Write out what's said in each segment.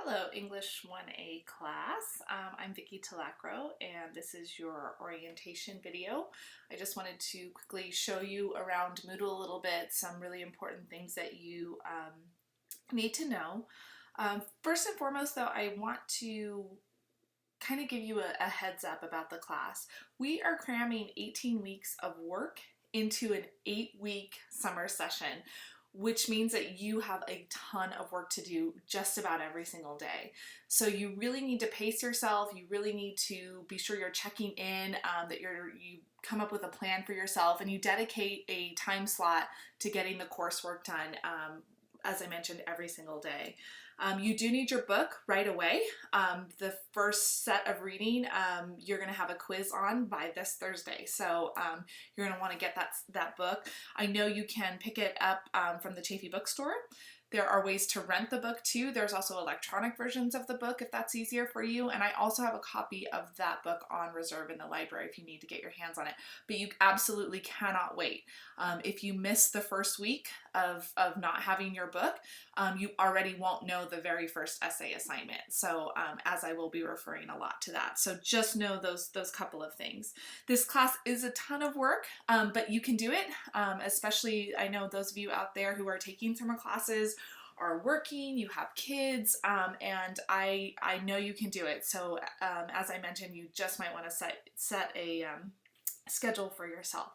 Hello, English 1A class. I'm Vicki Talacro, and this is your orientation video. I just wanted to quickly show you around Moodle a little bit, some really important things that you need to know. First and foremost, though, I want to kind of give you a heads up about the class. We are cramming 18 weeks of work into an 8-week summer session, which means that you have a ton of work to do just about every single day. So you really need to pace yourself. You really need to be sure you're checking in, that you come up with a plan for yourself, and you dedicate a time slot to getting the coursework done, as I mentioned, every single day. You do need your book right away. The first set of reading, you're going to have a quiz on by this Thursday. So you're going to want to get that book. I know you can pick it up from the Chafee bookstore. There are ways to rent the book too. There's also electronic versions of the book if that's easier for you. And I also have a copy of that book on reserve in the library if you need to get your hands on it. But you absolutely cannot wait. If you miss the first week of not having your book, you already won't know the very first essay assignment. So as I will be referring a lot to that. So just know those couple of things. This class is a ton of work, but you can do it. Especially I know those of you out there who are taking summer classes, are working, you have kids, and I know you can do it. So as I mentioned, you just might want to set a schedule for yourself.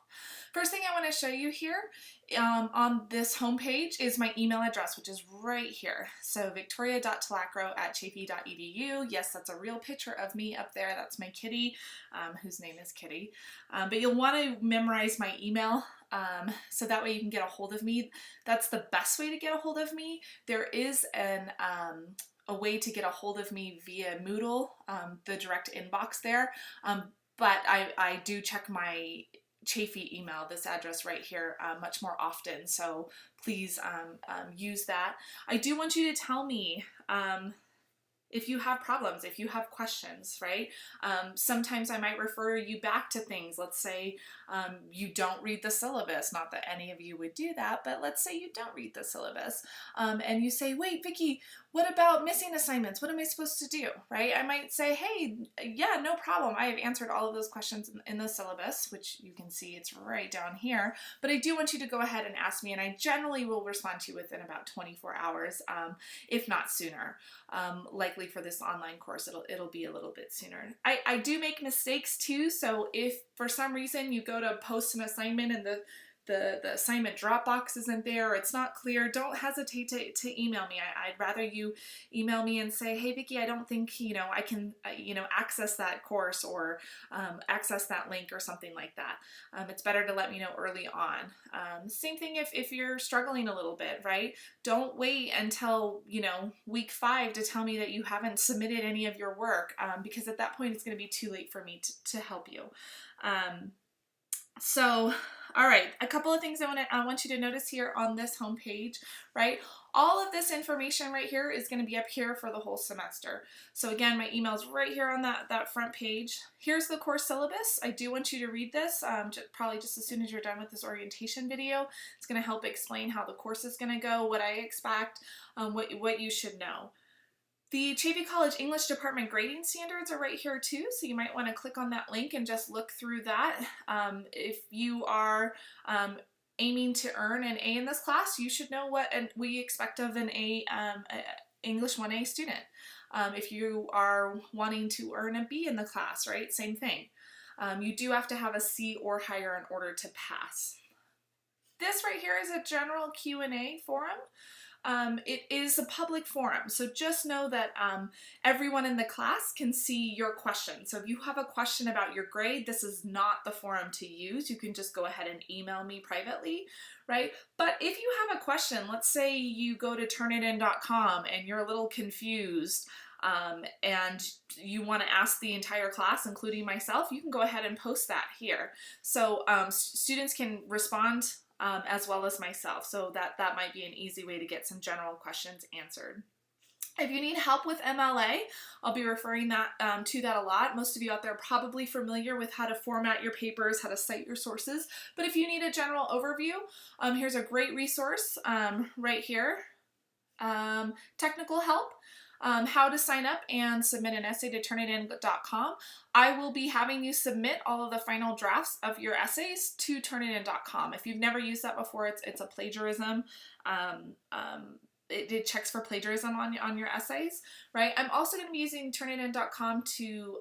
First thing I want to show you here on this homepage is my email address, which is right here. So victoria.talacro@chafee.edu. Yes, that's a real picture of me up there. That's my kitty, whose name is Kitty. But you'll want to memorize my email so that way you can get a hold of me. That's the best way to get a hold of me. There is a way to get a hold of me via Moodle, the direct inbox there. But I do check my Chafee email, this address right here, much more often. So please use that. I do want you to tell me if you have problems, if you have questions, right? Sometimes I might refer you back to things. Let's say you don't read the syllabus. Not that any of you would do that, but let's say you don't read the syllabus. And you say, wait, Vicki, what about missing assignments? What am I supposed to do, right? I might say, hey, yeah, no problem. I have answered all of those questions in the syllabus, which you can see it's right down here. But I do want you to go ahead and ask me, and I generally will respond to you within about 24 hours, if not sooner. Likely for this online course, it'll be a little bit sooner. I do make mistakes too, so if for some reason you go to post an assignment and the assignment Dropbox isn't there, or it's not clear, don't hesitate to email me. I'd rather you email me and say, hey Vicki, I don't think I can access that course or access that link or something like that. It's better to let me know early on. Same thing if you're struggling a little bit, right? Don't wait until week 5 to tell me that you haven't submitted any of your work, because at that point it's going to be too late for me to help you. So, all right, a couple of things I want you to notice here on this homepage, right? All of this information right here is going to be up here for the whole semester. So again, my email's right here on that front page. Here's the course syllabus. I do want you to read this, probably just as soon as you're done with this orientation video. It's going to help explain how the course is going to go, what I expect, what you should know. The Chafee College English Department grading standards are right here too, so you might want to click on that link and just look through that. If you are aiming to earn an A in this class, you should know what we expect of an English 1A student. If you are wanting to earn a B in the class, right, same thing. You do have to have a C or higher in order to pass. This right here is a general Q&A forum. It is a public forum, so just know that everyone in the class can see your question. So if you have a question about your grade, this is not the forum to use. You can just go ahead and email me privately, right? But if you have a question, let's say you go to turnitin.com and you're a little confused, and you want to ask the entire class, including myself, you can go ahead and post that here. So students can respond as well as myself, so that might be an easy way to get some general questions answered. If you need help with MLA, I'll be referring to that a lot. Most of you out there are probably familiar with how to format your papers, how to cite your sources, but if you need a general overview, here's a great resource right here. technical help, how to sign up and submit an essay to turnitin.com. I will be having you submit all of the final drafts of your essays to turnitin.com. If you've never used that before, it's a plagiarism. It checks for plagiarism on your essays, right? I'm also going to be using turnitin.com to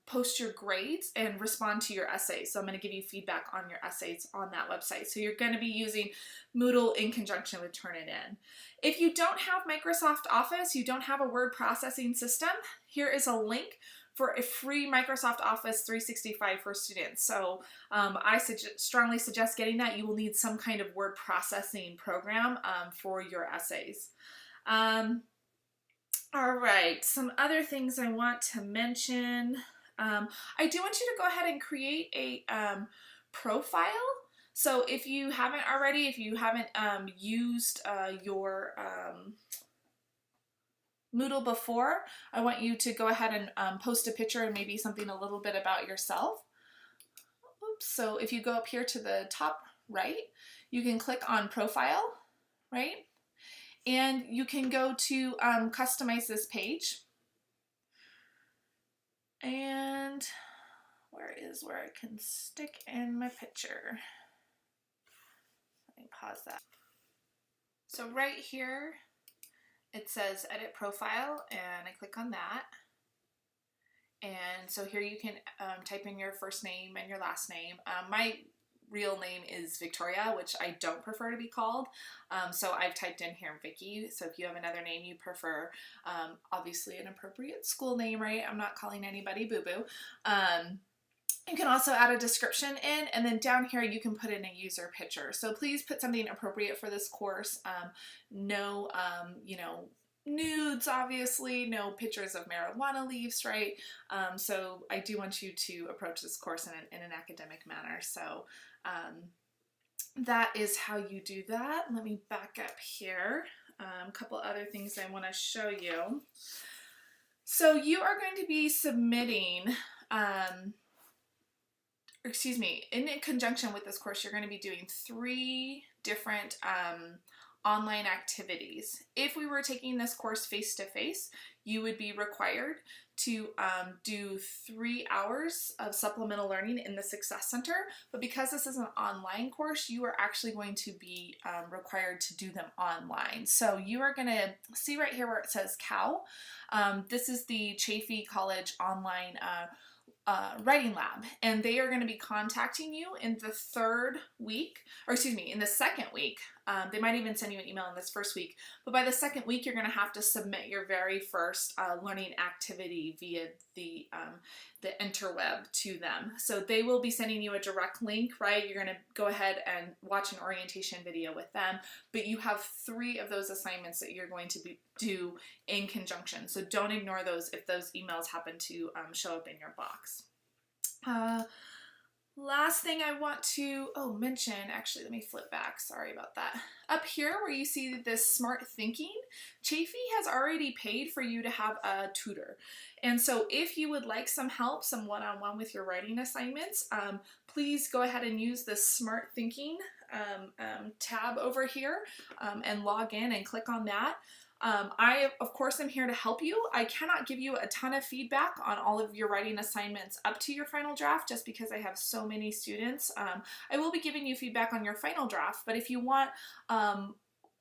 post your grades and respond to your essays. So I'm going to give you feedback on your essays on that website. So you're going to be using Moodle in conjunction with Turnitin. If you don't have Microsoft Office, you don't have a word processing system, here is a link for a free Microsoft Office 365 for students. So I strongly suggest getting that. You will need some kind of word processing program for your essays. All right, some other things I want to mention. I do want you to go ahead and create a profile. So if you haven't already, if you haven't used your Moodle before, I want you to go ahead and post a picture and maybe something a little bit about yourself. Oops. So if you go up here to the top right, you can click on profile, right? And you can go to customize this page. And where I can stick in my picture? Let me pause that. So right here, it says edit profile, and I click on that. And so here you can type in your first name and your last name. My real name is Victoria, which I don't prefer to be called. So I've typed in here Vicky. So if you have another name you prefer, obviously an appropriate school name, right? I'm not calling anybody boo-boo. You can also add a description in, and then down here you can put in a user picture. So please put something appropriate for this course. No, you know, nudes, obviously, no pictures of marijuana leaves, right? So I do want you to approach this course in an academic manner. So that is how you do that. Let me back up here. A couple other things I want to show you. So you are going to be submitting, in conjunction with this course, you're going to be doing 3 different online activities. If we were taking this course face-to-face, you would be required to do 3 hours of supplemental learning in the Success Center, but because this is an online course, you are actually going to be required to do them online. So you are going to see right here where it says COW. This is the Chaffey College online writing lab, and they are going to be contacting you in the 3rd week, or excuse me, in the 2nd week. They might even send you an email in this 1st week, but by the 2nd week, you're going to have to submit your very first learning activity via the interweb to them. So they will be sending you a direct link, right? You're going to go ahead and watch an orientation video with them, but you have 3 of those assignments that you're going to do in conjunction. So don't ignore those if those emails happen to show up in your box. Last thing I want to mention, actually, let me flip back. Sorry about that. Up here where you see this Smart Thinking, Chaffey has already paid for you to have a tutor. And so if you would like some help, some one-on-one with your writing assignments, please go ahead and use the Smart Thinking tab over here and log in and click on that. I, of course, am here to help you. I cannot give you a ton of feedback on all of your writing assignments up to your final draft just because I have so many students. I will be giving you feedback on your final draft, but if you want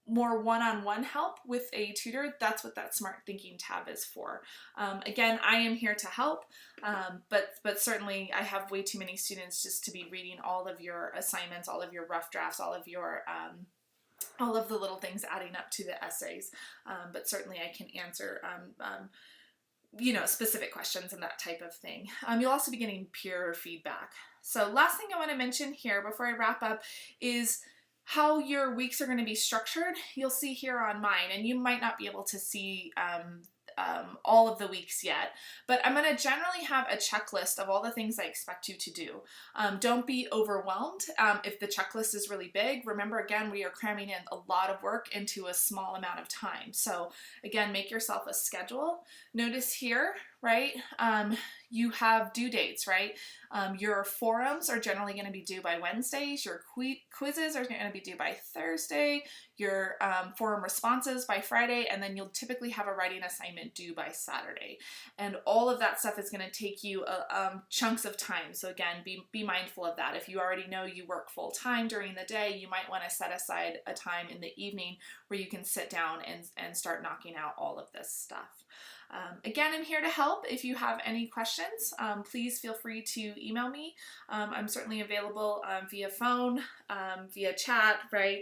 more one-on-one help with a tutor, that's what that Smart Thinking tab is for. Again, I am here to help, but certainly I have way too many students just to be reading all of your assignments, all of your rough drafts, all of the little things adding up to the essays, but certainly I can answer specific questions and that type of thing. You'll also be getting peer feedback. So last thing I want to mention here before I wrap up is how your weeks are going to be structured. You'll see here on mine, and you might not be able to see all of the weeks yet, but I'm going to generally have a checklist of all the things I expect you to do. Don't be overwhelmed if the checklist is really big. Remember, again, we are cramming in a lot of work into a small amount of time. So again, make yourself a schedule. Notice here, right? You have due dates, right? Your forums are generally going to be due by Wednesdays. Your quizzes are going to be due by Thursday. Your forum responses by Friday, and then you'll typically have a writing assignment due by Saturday. And all of that stuff is going to take you chunks of time. So again, be mindful of that. If you already know you work full time during the day, you might want to set aside a time in the evening where you can sit down and start knocking out all of this stuff. Again, I'm here to help. If you have any questions, please feel free to email me. I'm certainly available via phone, via chat, right?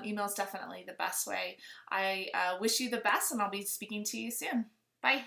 Email is definitely the best way. I wish you the best, and I'll be speaking to you soon. Bye.